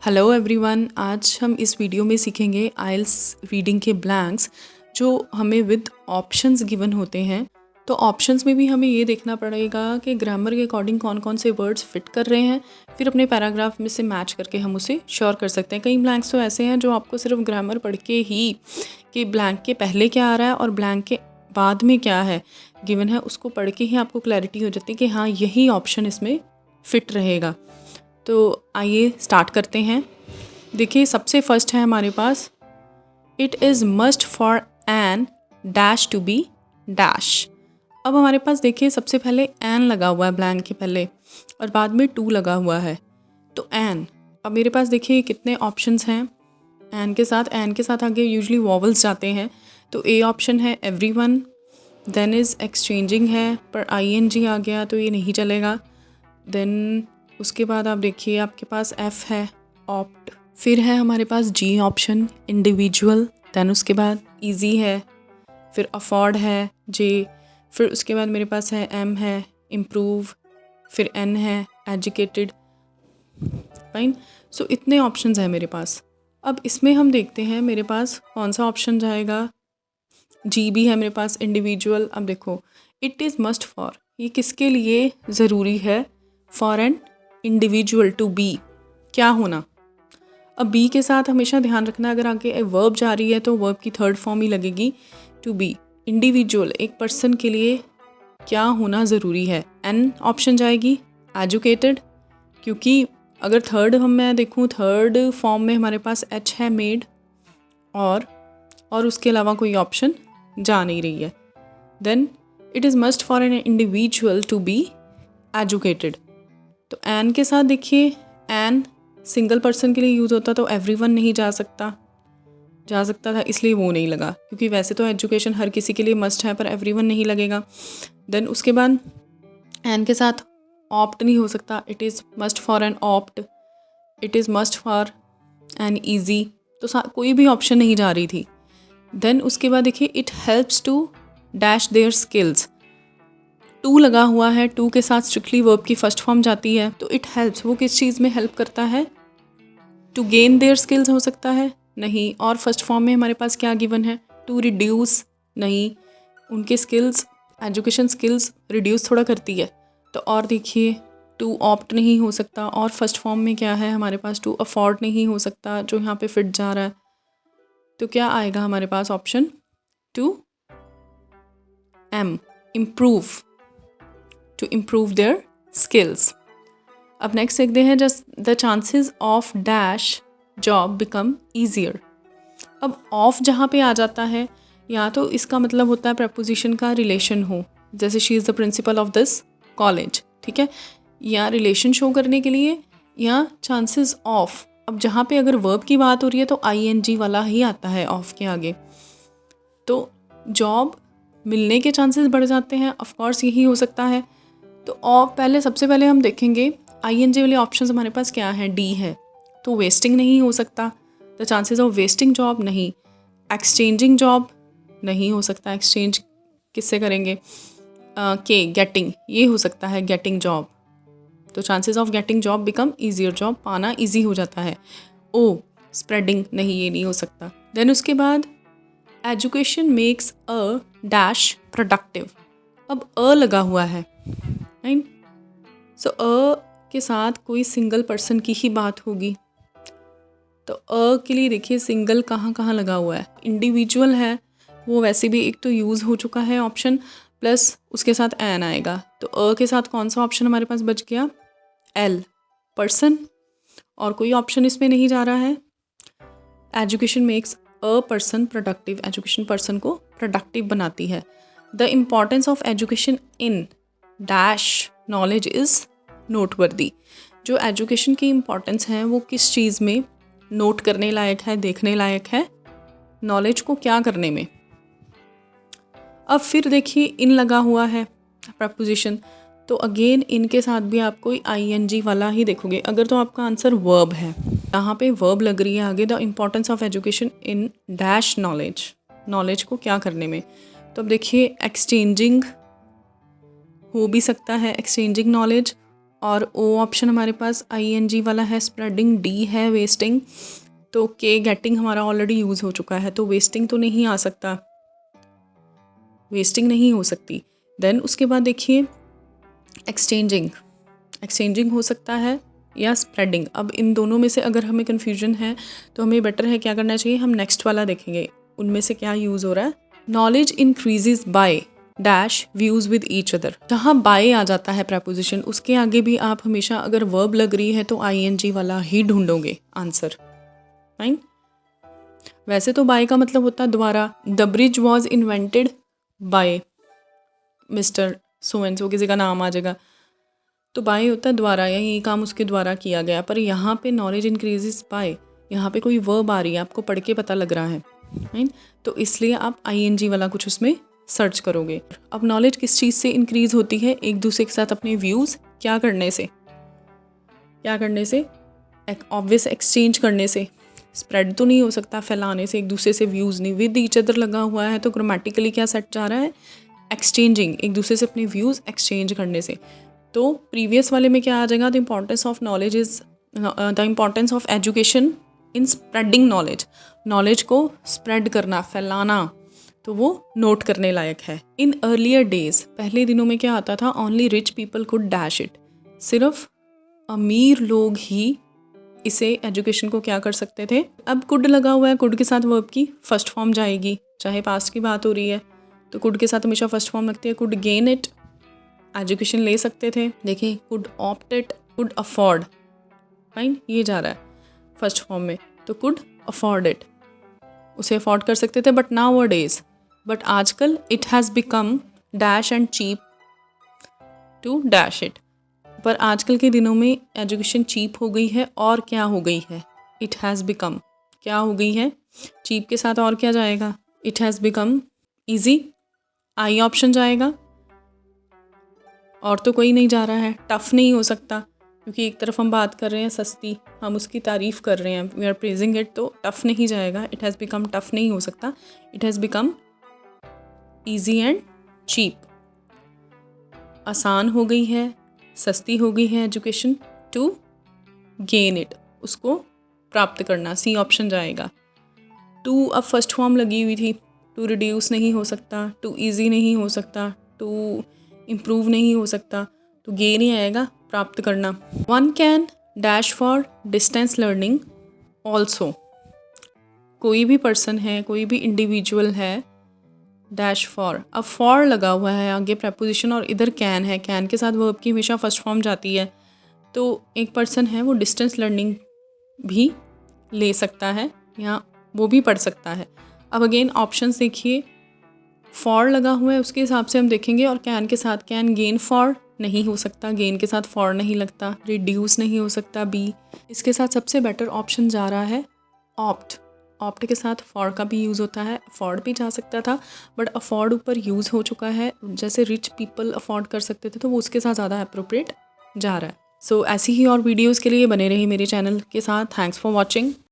Hello everyone, आज हम इस वीडियो में सीखेंगे आइल्स रीडिंग के ब्लैंक्स जो हमें विद ऑप्शंस गिवन होते हैं। तो ऑप्शंस में भी हमें ये देखना पड़ेगा कि ग्रामर के अकॉर्डिंग कौन कौन से वर्ड्स फिट कर रहे हैं, फिर अपने पैराग्राफ में से मैच करके हम उसे श्योर कर सकते हैं। कई ब्लैंक्स तो ऐसे हैं जो आपको सिर्फ ग्रामर पढ़ के ही कि ब्लैंक के पहले क्या आ रहा है और ब्लैंक के बाद में क्या है गिवन है, उसको पढ़ के ही आपको क्लैरिटी हो जाती है कि हाँ यही ऑप्शन इसमें फिट रहेगा। तो आइए स्टार्ट करते हैं। देखिए सबसे फर्स्ट है हमारे पास, it is must for an dash to be dash. अब हमारे पास देखिए सबसे पहले एन लगा हुआ है ब्लैंक के पहले और बाद में टू लगा हुआ है, तो एन। अब मेरे पास देखिए कितने ऑप्शंस हैं एन के साथ आगे यूजुअली वॉवल्स जाते हैं। तो ए ऑप्शन है एवरीवन, देन इज़ एक्सचेंजिंग है पर आईएनजी आ गया तो ये नहीं चलेगा। देन उसके बाद आप देखिए आपके पास एफ है ऑप्ट, फिर है हमारे पास जी ऑप्शन इंडिविजुअल, देन उसके बाद इजी है, फिर अफोर्ड है जे, फिर उसके बाद मेरे पास है एम है इम्प्रूव, फिर एन है एजुकेटेड। फाइन, सो इतने ऑप्शंस हैं मेरे पास। अब इसमें हम देखते हैं मेरे पास कौन सा ऑप्शन जाएगा। जी भी है मेरे पास इंडिविजुअल। अब देखो इट इज़ मस्ट फॉर, ये किसके लिए ज़रूरी है? For an individual to be, क्या होना। अब बी के साथ हमेशा ध्यान रखना, अगर आगे वर्ब जा रही है तो वर्ब की थर्ड फॉर्म ही लगेगी टू बी। इंडिविजुअल एक पर्सन के लिए क्या होना ज़रूरी है? एन ऑप्शन जाएगी एजुकेटेड, क्योंकि अगर थर्ड मैं देखूँ थर्ड फॉर्म में हमारे पास एच है मेड और उसके अलावा कोई ऑप्शन जा नहीं रही है। Then it is must for an individual to be educated. तो एन के साथ देखिए एन सिंगल पर्सन के लिए यूज़ होता तो एवरीवन नहीं जा सकता था, इसलिए वो नहीं लगा, क्योंकि वैसे तो एजुकेशन हर किसी के लिए मस्ट है पर एवरीवन नहीं लगेगा। देन उसके बाद एन के साथ ऑप्ट नहीं हो सकता, it is must for an opt, it is must for an easy, तो कोई भी ऑप्शन नहीं जा रही थी। देन उसके बाद देखिए it helps to dash their skills, to लगा हुआ है, टू के साथ स्ट्रिक्टली वर्ब की फर्स्ट फॉर्म जाती है, तो इट हेल्प्स वो किस चीज़ में हेल्प करता है? टू गेन देयर स्किल्स हो सकता है नहीं, और फर्स्ट फॉर्म में हमारे पास क्या गिवन है? टू रिड्यूस नहीं, उनके स्किल्स एजुकेशन स्किल्स रिड्यूस थोड़ा करती है। तो और देखिए टू ऑप्ट नहीं हो सकता, और फर्स्ट फॉर्म में क्या है हमारे पास? टू अफोर्ड नहीं हो सकता जो यहाँ पे फिट जा रहा है। तो क्या आएगा हमारे पास option to um improve, to improve their skills. अब नेक्स्ट देखते हैं just the chances of dash job become easier. अब ऑफ जहाँ पे आ जाता है, या तो इसका मतलब होता है प्रपोजिशन का रिलेशन हो, जैसे she is the principle of this college, ठीक है, या रिलेशन शो करने के लिए, या चांसेस ऑफ। अब जहाँ पे अगर वर्ब की बात हो रही है तो आईएनजी वाला ही आता है ऑफ के आगे, तो जॉब मिलने के चांसेस बढ़ जाते हैं, ऑफ कोर्स यही हो सकता है। तो ऑफ सबसे पहले हम देखेंगे आईएनजी वाले ऑप्शंस हमारे पास क्या है? डी है, तो वेस्टिंग नहीं हो सकता, the chances of wasting job नहीं, एक्सचेंजिंग जॉब नहीं हो सकता, एक्सचेंज किससे करेंगे? के गेटिंग, ये हो सकता है गेटिंग जॉब, तो chances of getting job become easier, job पाना ईजी हो जाता है। ओ स्प्रेडिंग नहीं, ये नहीं हो सकता। देन उसके बाद education makes a dash productive. अब अ लगा हुआ है, राइट, सो अ के साथ कोई सिंगल पर्सन की ही बात होगी, तो अ के लिए देखिए सिंगल कहाँ कहाँ लगा हुआ है? इंडिविजुअल है, वो वैसे भी एक तो यूज़ हो चुका है ऑप्शन, प्लस उसके साथ एन आएगा, तो अ के साथ कौन सा ऑप्शन हमारे पास बच गया? एल पर्सन, और कोई ऑप्शन इसमें नहीं जा रहा है। Education makes a person productive, education person को प्रोडक्टिव बनाती है। The importance of education in dash knowledge is noteworthy, जो एजुकेशन की इम्पॉर्टेंस है वो किस चीज़ में नोट करने लायक है, देखने लायक है? नॉलेज को क्या करने में। अब फिर देखिए इन लगा हुआ है प्रपोजिशन, तो अगेन इनके साथ भी आप कोई आईएनजी वाला ही देखोगे अगर तो आपका आंसर वर्ब है। यहाँ पे वर्ब लग रही है आगे, the importance of education in dash knowledge, knowledge को क्या करने में। तो अब देखिए एक्सचेंजिंग हो भी सकता है, एक्सचेंजिंग नॉलेज, और ओ ऑप्शन हमारे पास ING वाला है स्प्रेडिंग, डी है वेस्टिंग, तो के गेटिंग हमारा ऑलरेडी यूज़ हो चुका है, तो वेस्टिंग तो नहीं आ सकता, वेस्टिंग नहीं हो सकती। देन उसके बाद देखिए एक्सचेंजिंग, एक्सचेंजिंग हो सकता है या स्प्रेडिंग। अब इन दोनों में से अगर हमें कन्फ्यूजन है तो हमें बेटर है क्या करना चाहिए, हम नेक्स्ट वाला देखेंगे उनमें से क्या यूज़ हो रहा है। Knowledge increases by dash views with each other, जहाँ बाय आ जाता है प्रपोजिशन, उसके आगे भी आप हमेशा अगर वर्ब लग रही है तो ING वाला ही ढूंढोगे आंसर। फाइन। वैसे तो बाय का मतलब होता है द्वारा, the bridge was invented by mister so and so, किसी का नाम आ जाएगा तो बाय होता है द्वारा, या ये काम उसके द्वारा किया गया। पर यहाँ पे नॉलेज इंक्रीजेस बाय, यहाँ पे कोई वर्ब आ रही है, आपको पढ़ के पता लग रहा है, राइट, तो इसलिए आप ING वाला कुछ उसमें सर्च करोगे। अब नॉलेज किस चीज़ से इंक्रीज होती है, एक दूसरे के साथ अपने व्यूज़ क्या करने से, क्या करने से, ऑब्वियस एक्सचेंज करने से। स्प्रेड तो नहीं हो सकता फैलाने से, एक दूसरे से व्यूज़ नहीं, विद ईच अदर लगा हुआ है तो ग्रामेटिकली क्या सेट जा रहा है, एक्सचेंजिंग, एक दूसरे से अपने व्यूज़ एक्सचेंज करने से। तो प्रीवियस वाले में क्या आ जाएगा, the importance of knowledge is the importance of education in spreading knowledge, knowledge को स्प्रेड करना, फैलाना, तो वो नोट करने लायक है। इन अर्लियर डेज, पहले दिनों में क्या आता था, only rich people could dash it, सिर्फ अमीर लोग ही इसे एजुकेशन को क्या कर सकते थे। अब कुड लगा हुआ है, कुड के साथ वर्ब की फर्स्ट फॉर्म जाएगी, चाहे पास्ट की बात हो रही है तो कुड के साथ हमेशा फर्स्ट फॉर्म लगती है। कुड गेन इट, एजुकेशन ले सकते थे, देखिए could opt it, could afford, fine, ये जा रहा है फर्स्ट फॉर्म में, तो कुड अफोर्ड इट, उसे अफोर्ड कर सकते थे। But nowadays, but आजकल it has become dash and cheap to dash it, पर आजकल के दिनों में एजुकेशन चीप हो गई है, और क्या हो गई है, इट हैज़ बिकम क्या हो गई है, चीप के साथ और क्या जाएगा, it has become easy, I option जाएगा, और तो कोई नहीं जा रहा है। टफ़ नहीं हो सकता, क्योंकि एक तरफ हम बात कर रहे हैं सस्ती, हम उसकी तारीफ़ कर रहे हैं, वी आर प्रेजिंग इट, तो टफ़ नहीं जाएगा, इट हैज़ बिकम टफ़ नहीं हो सकता, it has become easy and cheap, आसान हो गई है, सस्ती हो गई है एजुकेशन, टू गेन इट, उसको प्राप्त करना, सी ऑप्शन जाएगा। टू अब फर्स्ट फॉर्म लगी हुई थी, टू रिड्यूस नहीं हो सकता, टू ईजी नहीं हो सकता, टू इम्प्रूव नहीं हो सकता, तो गेन ही आएगा, प्राप्त करना। One can dash for distance learning also, कोई भी पर्सन है, कोई भी इंडिविजुअल है, डैश फॉर, अब फॉर लगा हुआ है आगे प्रपोजिशन, और इधर कैन है, कैन के साथ वर्ब की हमेशा फर्स्ट फॉर्म जाती है, तो एक पर्सन है वो डिस्टेंस लर्निंग भी ले सकता है, या वो भी पढ़ सकता है। अब अगेन ऑप्शंस देखिए, फॉर लगा हुआ है, उसके हिसाब से हम देखेंगे, और कैन के साथ कैन गेन फॉर नहीं हो सकता, गेन के साथ फॉर नहीं लगता, रिड्यूस नहीं हो सकता, बी। इसके साथ सबसे बेटर ऑप्शन जा रहा है ऑप्ट, ऑप्ट के साथ फॉर का भी यूज़ होता है, अफोर्ड भी जा सकता था, बट अफोर्ड ऊपर यूज़ हो चुका है, जैसे रिच पीपल अफोर्ड कर सकते थे, तो वो उसके साथ ज़्यादा अप्रोप्रिएट जा रहा है। सो ऐसी ही और वीडियोज़ के लिए बने रहिए मेरे चैनल के साथ। Thanks for watching.